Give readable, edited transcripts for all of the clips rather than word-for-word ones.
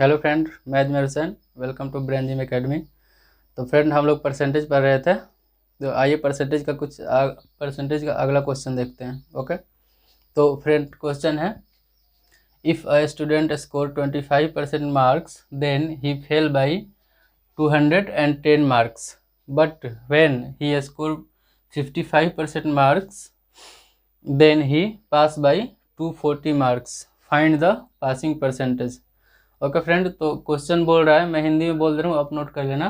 Hello friend, मैं Ajmer Hussain. Welcome to brain gym academy. तो friend, हम लोग परसेंटेज पढ़ रहे थे। तो आइए परसेंटेज का अगला क्वेश्चन देखते हैं। ओके, तो फ्रेंड क्वेश्चन है, if a student score 25% marks then he fail by 210 marks, but when he score 55% marks then he pass by 240 marks, find the passing percentage. Okay friend, तो question बोल रहा है, मैं हिंदी में बोल दे रहा हूँ, आप नोट कर लेना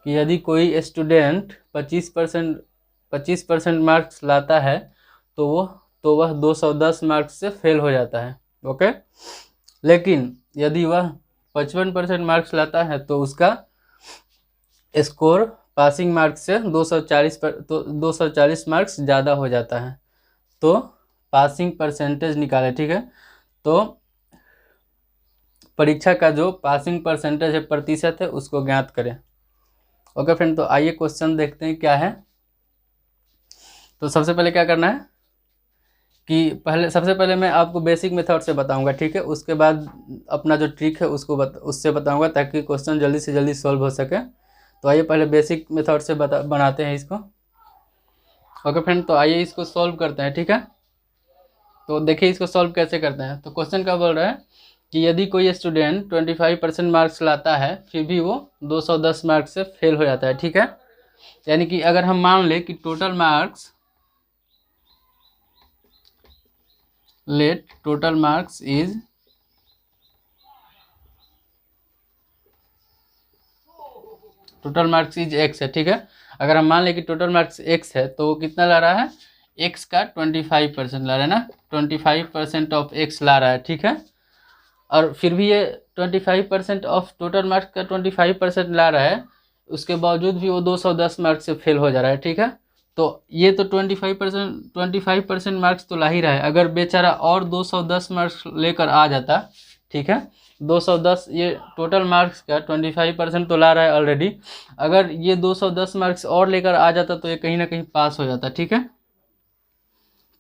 कि यदि कोई स्टूडेंट 25% मार्क्स लाता है तो वह 210 मार्क्स से फेल हो जाता है। ओके, लेकिन यदि वह 55% मार्क्स लाता है तो उसका स्कोर पासिंग मार्क्स से 240 मार्क्स ज़्यादा हो जाता है। तो पासिंग परसेंटेज निकाले। ठीक है, तो परीक्षा का जो पासिंग परसेंटेज है, प्रतिशत है, उसको ज्ञात करें। ओके फ्रेंड, तो आइए क्वेश्चन देखते हैं क्या है। तो सबसे पहले क्या करना है कि सबसे पहले मैं आपको बेसिक मेथड से बताऊंगा। ठीक है, उसके बाद अपना जो ट्रिक है उससे बताऊंगा, ताकि क्वेश्चन जल्दी से जल्दी सॉल्व हो सके। तो आइए पहले बेसिक मेथड से बनाते हैं इसको। ओके फ्रेंड, तो आइए इसको सॉल्व करते हैं। ठीक है, तो देखिए इसको सॉल्व कैसे करते हैं। तो क्वेश्चन क्या बोल रहा है कि यदि कोई स्टूडेंट 25% मार्क्स लाता है फिर भी वो 210 मार्क्स से फेल हो जाता है। ठीक है, यानी कि अगर हम मान लें कि टोटल मार्क्स इज एक्स है। ठीक है, अगर हम मान लें कि टोटल मार्क्स एक्स है तो वो कितना ला रहा है, एक्स का 25% ला रहा है ना, 25% ऑफ एक्स ला रहा है। ठीक है, और फिर भी ये 25% ऑफ टोटल मार्क्स का 25% ला रहा है, उसके बावजूद भी वो 210 मार्क्स से फेल हो जा रहा है। ठीक है, तो ये तो 25% मार्क्स तो ला ही रहा है। अगर बेचारा और 210 मार्क्स लेकर आ जाता, ठीक है, 210, ये टोटल मार्क्स का 25% तो ला रहा है ऑलरेडी, अगर ये 210 मार्क्स और लेकर आ जाता तो ये कहीं ना कहीं पास हो जाता। ठीक है,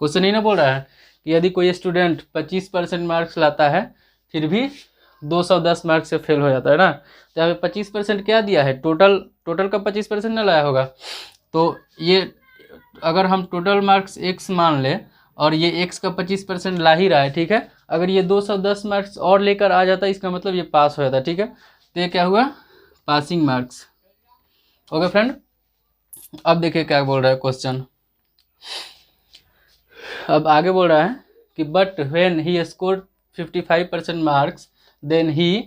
क्वेश्चन ही ना बोल रहा है कि यदि कोई स्टूडेंट 25% मार्क्स लाता है फिर भी 210 मार्क्स से फेल हो जाता है ना। तो यहाँ पे 25% क्या दिया है, टोटल का 25% ना लाया होगा। तो ये अगर हम टोटल मार्क्स एक्स मान ले और ये एक्स का 25% ला ही रहा है, ठीक है, अगर ये 210 मार्क्स और लेकर आ जाता इसका मतलब ये पास हो जाता। ठीक है, तो ये क्या हुआ, पासिंग मार्क्स। ओके फ्रेंड, अब देखिए क्या बोल रहा है क्वेश्चन। अब आगे बोल रहा है कि but when he score 55% marks then he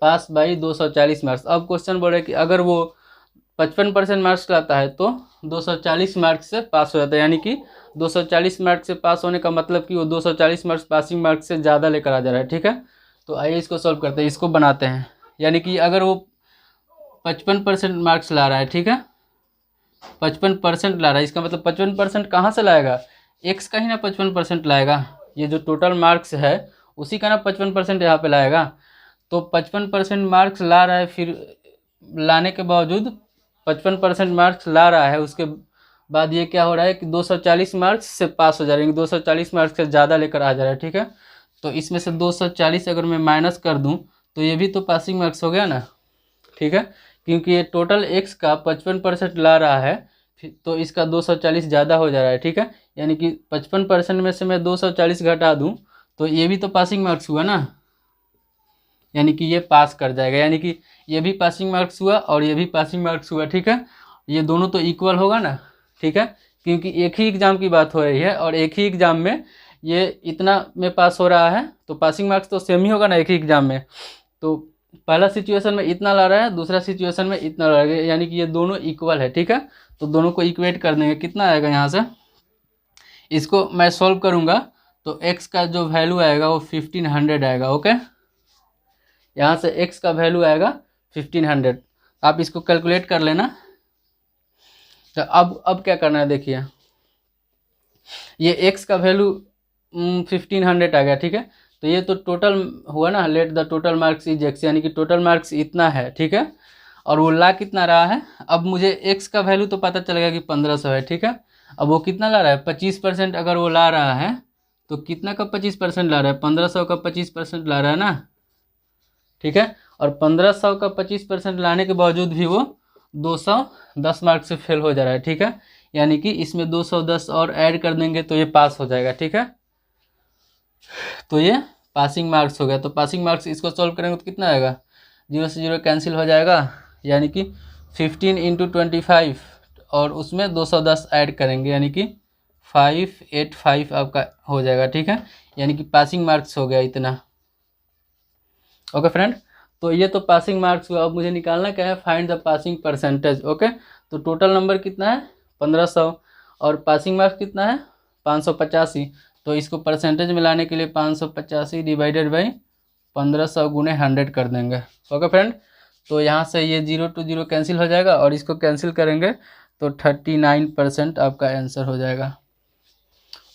pass by 240 marks. अब क्वेश्चन बोल रहा है कि अगर वो 55% मार्क्स लाता है तो 240 मार्क्स से पास हो जाता है, यानी कि 240 मार्क्स से पास होने का मतलब कि वो 240 मार्क्स पासिंग मार्क्स से ज़्यादा लेकर आ जा रहा है। ठीक है, तो आइए इसको सॉल्व करते हैं, इसको बनाते हैं। यानी कि अगर वो 55% मार्क्स ला रहा है, ठीक है, 55% ला रहा है, इसका मतलब 55% कहाँ से लाएगा, एक्स का ही ना 55% लाएगा। ये जो टोटल मार्क्स है उसी का ना 55% यहाँ पे लाएगा। तो 55% मार्क्स ला रहा है, फिर लाने के बावजूद 55% मार्क्स ला रहा है, उसके बाद ये क्या हो रहा है कि 240 मार्क्स से पास हो जा रहे हैं, 240 मार्क्स से ज़्यादा लेकर आ जा रहा है। ठीक है, तो इसमें से 240 अगर मैं माइनस कर दूँ तो ये भी तो पासिंग मार्क्स हो गया ना। ठीक है, क्योंकि ये टोटल एक्स का 55% ला रहा है, तो इसका 240 ज़्यादा हो जा रहा है। ठीक है, यानी कि 55% में से मैं 240 घटा दूँ तो ये भी तो पासिंग मार्क्स हुआ ना, यानी कि ये पास कर जाएगा, यानी कि ये भी पासिंग मार्क्स हुआ और ये भी पासिंग मार्क्स हुआ। ठीक है, ये दोनों तो इक्वल होगा ना। ठीक है, क्योंकि एक ही एग्ज़ाम की बात हो रही है और एक ही एग्ज़ाम में ये इतना में पास हो रहा है तो पासिंग मार्क्स तो सेम ही होगा ना एक ही एग्ज़ाम में। तो पहला सिचुएशन में इतना ला रहा है, दूसरा सिचुएशन में इतना ला रहा है, यानी कि ये दोनों इक्वल है। ठीक है, तो दोनों को इक्वेट कर देंगे, कितना आएगा यहाँ से, इसको मैं सॉल्व करूँगा तो x का जो वैल्यू आएगा वो 1500 आएगा। ओके, यहाँ से x का वैल्यू आएगा 1500, आप इसको कैलकुलेट कर लेना। तो अब क्या करना है, देखिए ये x का वैल्यू 1500 आ गया। ठीक है, तो ये तो टोटल हुआ ना, let the total marks is x, यानी कि टोटल मार्क्स इतना है। ठीक है, और वो ला कितना रहा है, अब मुझे x का वैल्यू तो पता चलेगा कि 1500 है। ठीक है, अब वो कितना ला रहा है, 25% अगर वो ला रहा है तो कितना का 25% ला रहा है, 1500 का 25% ला रहा है ना। ठीक है, और 1500 का 25% लाने के बावजूद भी वो 210 मार्क्स से फेल हो जा रहा है। ठीक है, यानी कि इसमें 210 और ऐड कर देंगे तो ये पास हो जाएगा। ठीक है, तो ये पासिंग मार्क्स हो गया। तो पासिंग मार्क्स इसको सॉल्व करेंगे तो कितना आएगा, 0 से 0 कैंसिल हो जाएगा, यानी कि 15 × 25 और उसमें 210 ऐड करेंगे, यानी कि 585 आपका हो जाएगा। ठीक है, यानी कि पासिंग मार्क्स हो गया इतना। ओके फ्रेंड, तो ये तो पासिंग मार्क्स हुआ। अब मुझे निकालना क्या है, find the passing percentage. Okay, तो टोटल नंबर कितना है 1500 और पासिंग मार्क्स कितना है 585। तो इसको परसेंटेज में लाने के लिए 585 डिवाइडेड बाई 1500 गुने 100 कर देंगे। ओके फ्रेंड, तो यहाँ से ये 0 to 0 कैंसिल हो जाएगा और इसको कैंसिल करेंगे तो 39% आपका आंसर हो जाएगा।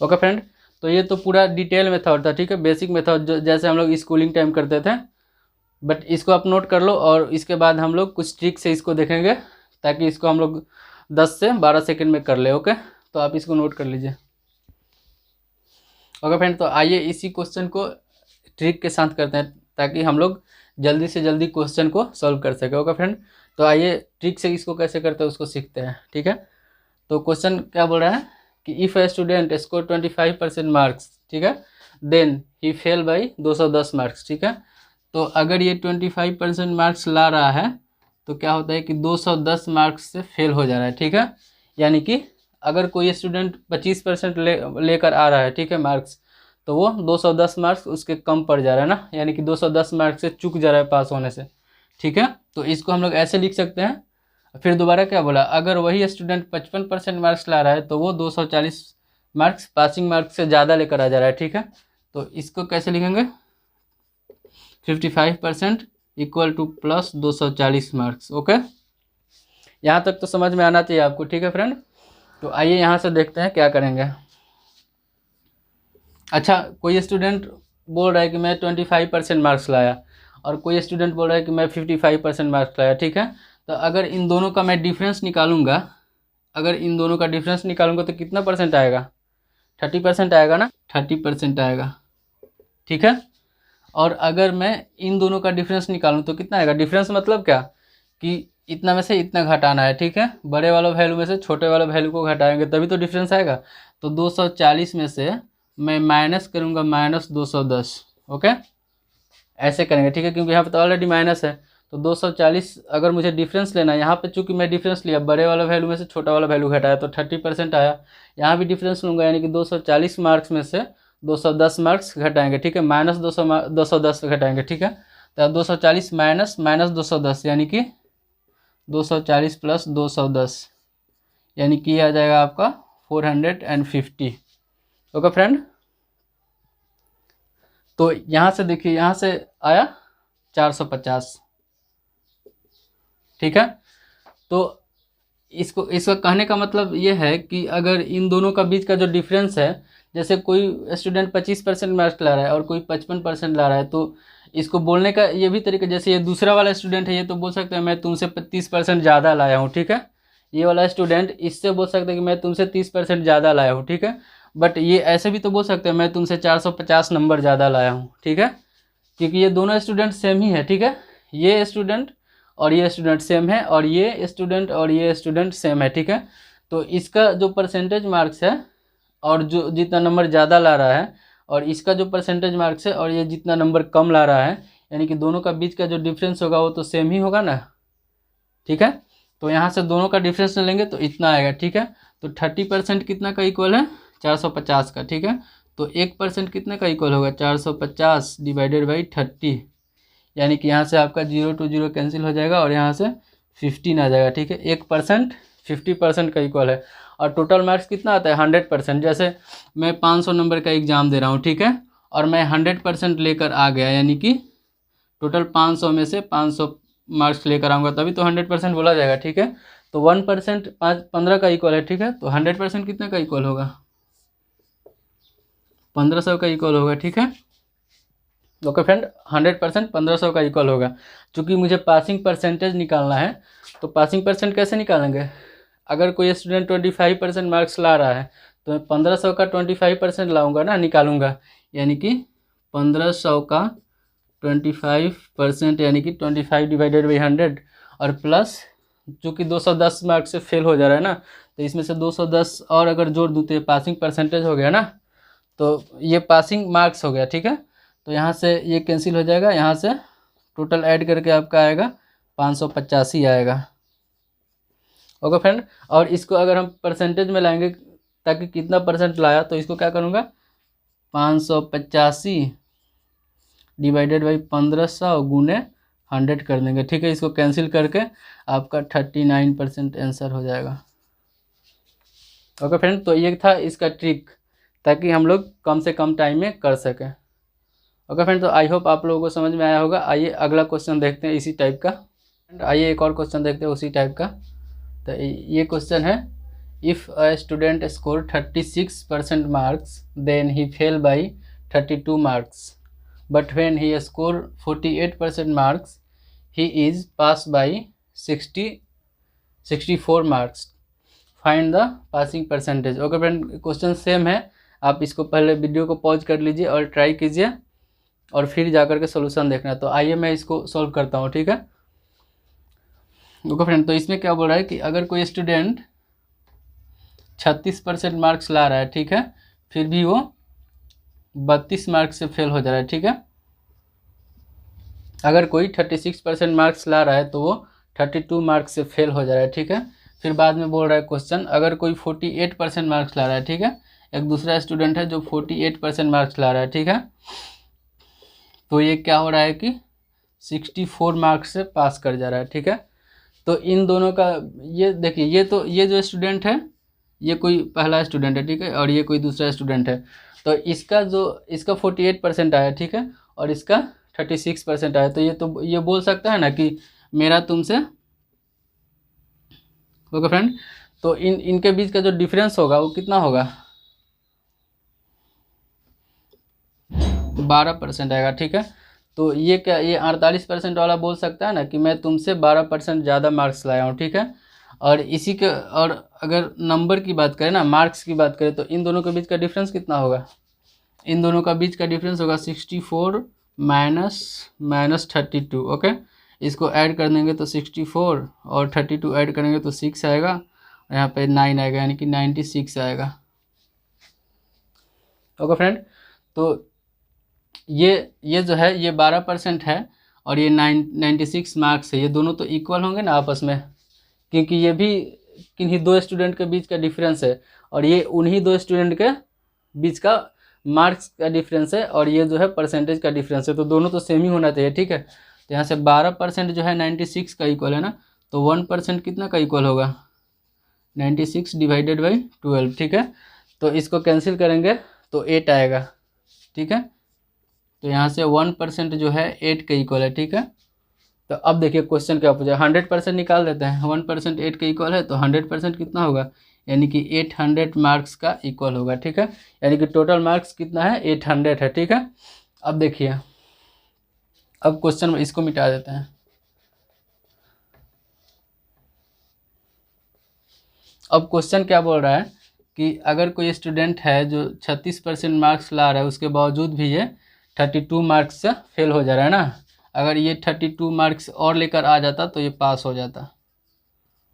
ओके फ्रेंड, तो ये तो पूरा डिटेल मेथड था। ठीक है, बेसिक मेथड जैसे हम लोग स्कूलिंग टाइम करते थे, बट इसको आप नोट कर लो और इसके बाद हम लोग कुछ ट्रिक से इसको देखेंगे ताकि इसको हम लोग 10 से 12 सेकंड में कर ले। ओके, तो आप इसको नोट कर लीजिए। ओके फ्रेंड, तो आइए इसी क्वेश्चन को ट्रिक के साथ करते हैं ताकि हम लोग जल्दी से जल्दी क्वेश्चन को सॉल्व कर सके। ओके फ्रेंड, तो आइए ट्रिक से इसको कैसे करते हैं उसको सीखते हैं। ठीक है, तो क्वेश्चन क्या बोल रहा है कि if a student score 25% marks, ठीक है, then he fail by 210 marks. ठीक है, तो अगर ये 25% मार्क्स ला रहा है तो क्या होता है कि 210 मार्क्स से फेल हो जा रहा है। ठीक है, यानी कि अगर कोई स्टूडेंट 25% लेकर आ रहा है, ठीक है, मार्क्स, तो वो 210 मार्क्स उसके कम पड़ जा रहा है ना, यानी कि 210 मार्क्स से चूक जा रहा है पास होने से। ठीक है, तो इसको हम लोग ऐसे लिख सकते हैं। फिर दोबारा क्या बोला, अगर वही स्टूडेंट 55% मार्क्स ला रहा है तो वो 240 मार्क्स पासिंग मार्क्स से ज़्यादा लेकर आ जा रहा है। ठीक है, तो इसको कैसे लिखेंगे, 55% equal two plus 240 marks. Okay, यहाँ तक तो समझ में आना चाहिए आपको। ठीक है फ्रेंड, तो आइए यहाँ से देखते हैं क्या करेंगे। अच्छा, कोई स्टूडेंट बोल रहा है कि मैं 25% मार्क्स लाया और कोई स्टूडेंट बोल रहा है कि मैं 55% मार्क्स लाया। ठीक है, तो अगर इन दोनों का मैं डिफरेंस निकालूंगा, अगर इन दोनों का डिफरेंस निकालूंगा तो कितना परसेंट आएगा, 30% आएगा ना, 30% आएगा। ठीक है, और अगर मैं इन दोनों का डिफरेंस निकालूं तो कितना आएगा, डिफरेंस मतलब क्या कि इतना में से इतना घटाना है। ठीक है, बड़े वाला वैल्यू में से छोटे वाला वैल्यू को घटाएंगे तभी तो डिफरेंस आएगा। तो 240 में से मैं माइनस करूंगा -210। ओके, ऐसे करेंगे। ठीक है, क्योंकि यहाँ पे तो ऑलरेडी माइनस है, तो 240 अगर मुझे डिफरेंस लेना है, यहाँ पे चूंकि मैं डिफरेंस लिया, बड़े वाला वैल्यू में से छोटा वाला वैल्यू घटाया तो 30% आया। यहाँ भी डिफरेंस लूँगा, यानी कि 240 मार्क्स में से 210 मार्क्स घटाएंगे। ठीक है, -210 घटाएंगे। ठीक है, तो 240 माइनस -210 यानी कि 240 प्लस 210 यानी कि आ जाएगा आपका 450। ओके फ्रेंड, तो यहाँ से देखिए, यहाँ से आया 450। ठीक है, तो इसका कहने का मतलब ये है कि अगर इन दोनों का बीच का जो डिफरेंस है, जैसे कोई स्टूडेंट 25% मार्क्स ला रहा है और कोई 55% ला रहा है, तो इसको बोलने का ये भी तरीका, जैसे ये दूसरा वाला स्टूडेंट है, ये तो बोल सकते हैं मैं तुमसे 30% ज़्यादा लाया हूँ। ठीक है, ये वाला स्टूडेंट इससे बोल सकते हैं कि मैं तुमसे 30% ज़्यादा लाया हूँ। ठीक है, बट ये ऐसे भी तो बोल सकते हैं मैं तुमसे 450 नंबर ज़्यादा लाया हूँ। ठीक है, क्योंकि ये दोनों स्टूडेंट सेम ही है। ठीक है, ये स्टूडेंट और ये स्टूडेंट सेम है और ये स्टूडेंट और ये स्टूडेंट सेम है। ठीक है, तो इसका जो परसेंटेज मार्क्स है और जो जितना नंबर ज़्यादा ला रहा है, और इसका जो परसेंटेज मार्क्स है और ये जितना नंबर कम ला रहा है, यानी कि दोनों का बीच का जो डिफरेंस होगा वो तो सेम ही होगा ना। ठीक है, तो यहाँ से दोनों का डिफरेंस लेंगे तो इतना आएगा। ठीक है, तो 30% कितना का इक्वल है, 450 का। ठीक है, तो 1% कितने का इक्वल होगा, 450 डिवाइडेड बाई 30, यानी कि यहाँ से आपका 0 to 0 कैंसिल हो जाएगा और यहाँ से 15 आ जाएगा। ठीक है, 1% 50% का इक्वल है। और टोटल मार्क्स कितना आता है, 100%। जैसे मैं 500 नंबर का एग्ज़ाम दे रहा हूँ, ठीक है, और मैं 100% लेकर आ गया, यानी कि टोटल 500 में से 500 मार्क्स लेकर आऊँगा तभी तो 100% बोला जाएगा। ठीक है, तो 1% 15 का इक्वल है। ठीक है, तो 100% कितने का इक्वल होगा, 1500 का इक्वल होगा। ठीक है, ओके फ्रेंड, 100% 1500 का इक्वल होगा। चूँकि मुझे पासिंग परसेंटेज निकालना है, तो पासिंग परसेंट कैसे निकालेंगे, अगर कोई स्टूडेंट 25% मार्क्स ला रहा है तो मैं 1500 का 25% लाऊंगा ना, निकालूंगा, यानी कि 1500 का 25% यानी कि 25 डिवाइडेड बाई 100 और प्लस चूँकि 210 मार्क्स से फेल हो जा रहा है ना, तो इसमें से 210 और अगर जोड़ दूँ तो ये पासिंग परसेंटेज हो गया ना, तो ये पासिंग मार्क्स हो गया। ठीक है, तो यहाँ से ये कैंसिल हो जाएगा, यहाँ से टोटल ऐड करके आपका आएगा 585 आएगा। ओके फ्रेंड, और इसको अगर हम परसेंटेज में लाएंगे ताकि कितना परसेंट लाया, तो इसको क्या करूँगा 585 डिवाइडेड बाई 1500 गुने 100 कर देंगे। ठीक है, इसको कैंसिल करके आपका 39% आंसर हो जाएगा। ओके फ्रेंड, तो ये था इसका ट्रिक, ताकि हम लोग कम से कम टाइम में कर सकें। ओके फ्रेंड, तो आई होप आप लोगों को समझ में आया होगा। आइए अगला क्वेश्चन देखते हैं इसी टाइप का। आइए एक और क्वेश्चन देखते हैं उसी टाइप का। तो ये क्वेश्चन है, if a student score 36% marks then he fail by 32 marks, but when he score 48% marks he is pass by 64 marks, find the passing percentage. Okay friend, question same है, आप इसको पहले वीडियो को pause कर लीजिए और try कीजिए और फिर जाकर के सोल्यूशन देखना। तो आइए मैं इसको सॉल्व करता हूँ। ठीक है, ओके फ्रेंड, तो इसमें क्या बोल रहा है कि अगर कोई स्टूडेंट 36% मार्क्स ला रहा है, ठीक है, फिर भी वो 32 मार्क्स से फेल हो जा रहा है। ठीक है, अगर कोई 36% मार्क्स ला रहा है तो वो 32 मार्क्स से फेल हो जा रहा है। ठीक है, फिर बाद में बोल रहा है क्वेश्चन, अगर कोई 48% मार्क्स ला रहा है, ठीक है, एक दूसरा स्टूडेंट है जो 48% मार्क्स ला रहा है। ठीक है, तो ये क्या हो रहा है कि 64 मार्क्स से पास कर जा रहा है। ठीक है, तो इन दोनों का ये देखिए, ये जो स्टूडेंट है ये कोई पहला स्टूडेंट है, ठीक है, और ये कोई दूसरा स्टूडेंट है। तो इसका 48% आया, ठीक है, और इसका 36% आया, तो ये बोल सकता है ना कि मेरा तुमसे। ओके फ्रेंड, तो इनके बीच का जो डिफरेंस होगा वो कितना होगा, 12% आएगा। ठीक है, तो ये क्या, ये 48% वाला बोल सकता है ना कि मैं तुमसे 12% ज़्यादा मार्क्स लाया हूँ। ठीक है, और इसी के, और अगर नंबर की बात करें ना, मार्क्स की बात करें, तो इन दोनों के बीच का डिफरेंस कितना होगा, इन दोनों का बीच का डिफरेंस होगा 64 माइनस 32। ओके, इसको ऐड कर देंगे तो 64 और 32 ऐड करेंगे तो 6 आएगा, और यहाँ पे 9 आएगा, यानी कि 96 आएगा। ओके फ्रेंड, तो ये जो है ये 12% है और ये 96 मार्क्स है, ये दोनों तो इक्वल होंगे ना आपस में, क्योंकि ये भी किन्हीं दो स्टूडेंट के बीच का डिफरेंस है और ये उन्हीं दो स्टूडेंट के बीच का मार्क्स का डिफरेंस है, और ये जो है परसेंटेज का डिफरेंस है, तो दोनों तो सेम ही होना चाहिए। ठीक है, तो यहाँ से 12% जो है 96 का इक्वल है ना, तो 1% कितना का इक्वल होगा, 96 डिवाइडेड बाई 12। ठीक है, तो इसको कैंसिल करेंगे तो 8 आएगा। ठीक है, तो यहाँ से 1% जो है 8 के इक्वल है। ठीक है, तो अब देखिए क्वेश्चन क्या पूछा, 100% निकाल देते हैं, 1% 8 के इक्वल है, तो 100% कितना होगा, यानी कि 800 मार्क्स का इक्वल होगा। ठीक है, यानी कि टोटल मार्क्स कितना है, 800 है। ठीक है, अब देखिए, अब क्वेश्चन में इसको मिटा देते हैं। अब क्वेश्चन क्या बोल रहा है कि अगर कोई स्टूडेंट है जो 36% मार्क्स ला रहा है, उसके बावजूद भी ये 32 मार्क्स से फेल हो जा रहा है ना, अगर ये 32 मार्क्स और लेकर आ जाता तो ये पास हो जाता।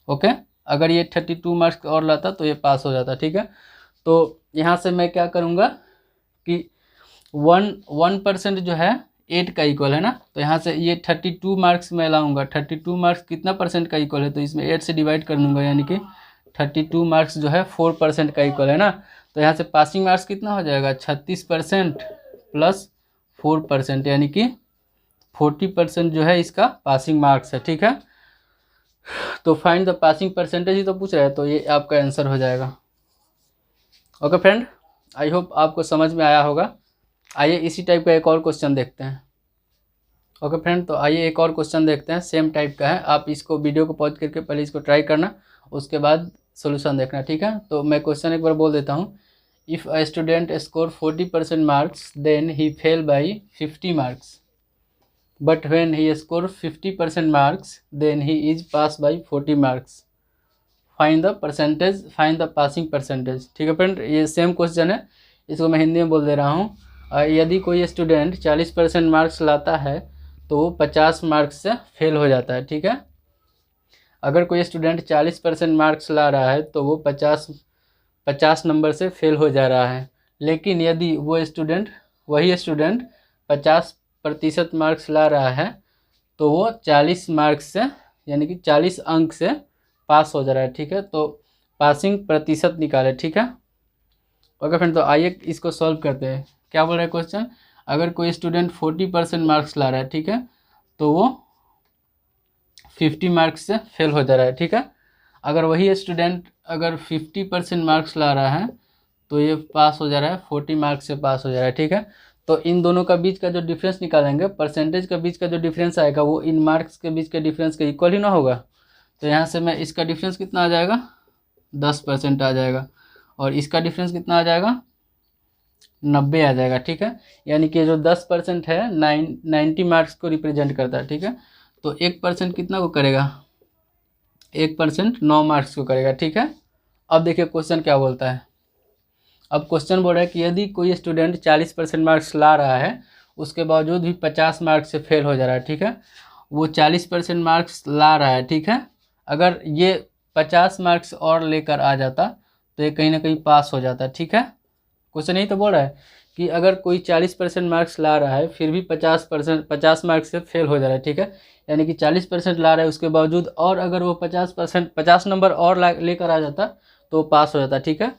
ओके, अगर ये 32 मार्क्स और लाता तो ये पास हो जाता। ठीक है, तो यहाँ से मैं क्या करूँगा कि 1% जो है 8 का इक्वल है ना, तो यहाँ से ये 32 मार्क्स मैं लाऊंगा, 32 मार्क्स कितना परसेंट का इक्वल है, तो इसमें 8 से डिवाइड कर दूंगा, यानी कि 32 मार्क्स जो है 4% का इक्वल है ना, तो यहाँ से पासिंग मार्क्स कितना हो जाएगा, 36% प्लस 4%, यानी कि 40% जो है इसका पासिंग मार्क्स है। ठीक है, तो फाइंड द पासिंग परसेंटेज ही तो पूछ रहा है, तो ये आपका आंसर हो जाएगा। ओके फ्रेंड, आई होप आपको समझ में आया होगा। आइए इसी टाइप का एक और क्वेश्चन देखते हैं। ओके फ्रेंड, तो आइए एक और क्वेश्चन देखते हैं, सेम टाइप का है। आप इसको वीडियो को पॉज करके पहले इसको ट्राई करना, उसके बाद सोल्यूशन देखना। ठीक है, तो मैं क्वेश्चन एक बार बोल देता हूँ। If a student score 40% marks then he fail by 50 marks, but when he score 50% marks then he is pass by 40 marks, find the passing percentage। ठीक है फ्रेंड, ये सेम क्वेश्चन है, इसको मैं हिंदी में बोल दे रहा हूँ। यदि कोई स्टूडेंट 40% मार्क्स लाता है तो वो 50 मार्क्स से फेल हो जाता है, ठीक है। अगर कोई स्टूडेंट 40% मार्क्स ला रहा है तो वो 50 नंबर से फेल हो जा रहा है। लेकिन यदि वही स्टूडेंट 50% मार्क्स ला रहा है तो वो 40 मार्क्स से यानी कि 40 अंक से पास हो जा रहा है, ठीक है। तो पासिंग प्रतिशत निकाले, ठीक है। ओके फ्रेंड, तो आइए इसको सॉल्व करते हैं। क्या बोल रहा है क्वेश्चन, अगर कोई स्टूडेंट 40% मार्क्स ला रहा है, ठीक है, तो वो 50 मार्क्स से फेल हो जा रहा है, ठीक है। अगर वही स्टूडेंट अगर 50% मार्क्स ला रहा है तो ये पास हो जा रहा है, 40 मार्क्स से पास हो जा रहा है, ठीक है। तो इन दोनों का बीच का जो डिफरेंस निकालेंगे, परसेंटेज का बीच का जो डिफरेंस आएगा वो इन मार्क्स के बीच के डिफरेंस के इक्वल ही ना होगा। तो यहाँ से मैं इसका डिफरेंस कितना आ जाएगा, 10% आ जाएगा, और इसका डिफरेंस कितना आ जाएगा, 90 आ जाएगा, ठीक है। यानी कि जो 10% है 90 मार्क्स को रिप्रेजेंट करता है, ठीक है। तो 1% कितना को करेगा, 1% 9 मार्क्स को करेगा, ठीक है। अब देखिए क्वेश्चन क्या बोलता है। अब क्वेश्चन बोल रहा है कि यदि कोई स्टूडेंट 40% मार्क्स ला रहा है उसके बावजूद भी 50 मार्क्स से फेल हो जा रहा है, ठीक है। वो 40% मार्क्स ला रहा है, ठीक है। अगर ये 50 मार्क्स और लेकर आ जाता तो ये कहीं ना कहीं पास हो जाता, ठीक है। क्वेश्चन यही तो बोल रहा है कि अगर कोई 40% मार्क्स ला रहा है फिर भी 50 मार्क्स से फेल हो जा रहा है, ठीक है। यानी कि 40% ला रहा है उसके बावजूद, और अगर वो 50 नंबर और लेकर आ जाता तो पास हो जाता, ठीक है।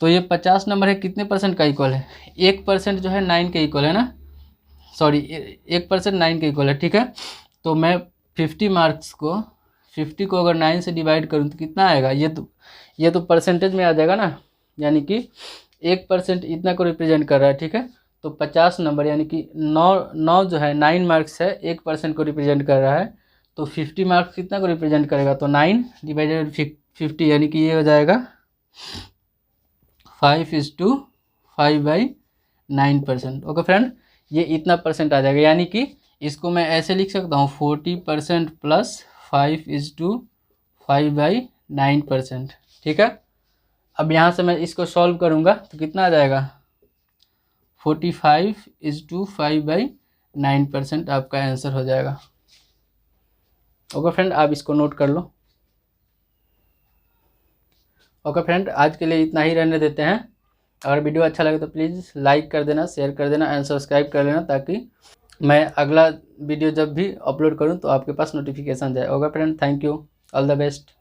तो ये 50 नंबर है कितने परसेंट का इक्वल है, 1% जो है 9 के इक्वल है ना, सॉरी 1% 9 के इक्वल है, ठीक है। तो मैं 50 को अगर 9 से डिवाइड करूँ तो कितना आएगा, ये तो परसेंटेज में आ जाएगा ना, यानी कि 1% इतना को रिप्रेजेंट कर रहा है, ठीक है। तो 50 नंबर यानी कि 9 जो है 9 मार्क्स है, 1% को रिप्रेजेंट कर रहा है। तो 50 मार्क्स कितना को रिप्रेजेंट करेगा, तो 9 डिवाइडेड 50 यानी कि ये हो जाएगा 5:5/9%। ओके फ्रेंड, ये इतना परसेंट आ जाएगा, यानी कि इसको मैं ऐसे लिख सकता हूँ 40% प्लस 5:5/9%, ठीक है। अब यहाँ से मैं इसको सॉल्व करूँगा तो कितना आ जाएगा, 45:5/9% आपका आंसर हो जाएगा। ओके फ्रेंड, आप इसको नोट कर लो। ओके फ्रेंड, आज के लिए इतना ही रहने देते हैं। अगर वीडियो अच्छा लगे तो प्लीज़ लाइक कर देना, शेयर कर देना एंड सब्सक्राइब कर लेना, ताकि मैं अगला वीडियो जब भी अपलोड करूं तो आपके पास नोटिफिकेशन जाए। Okay friend, thank you, all the best.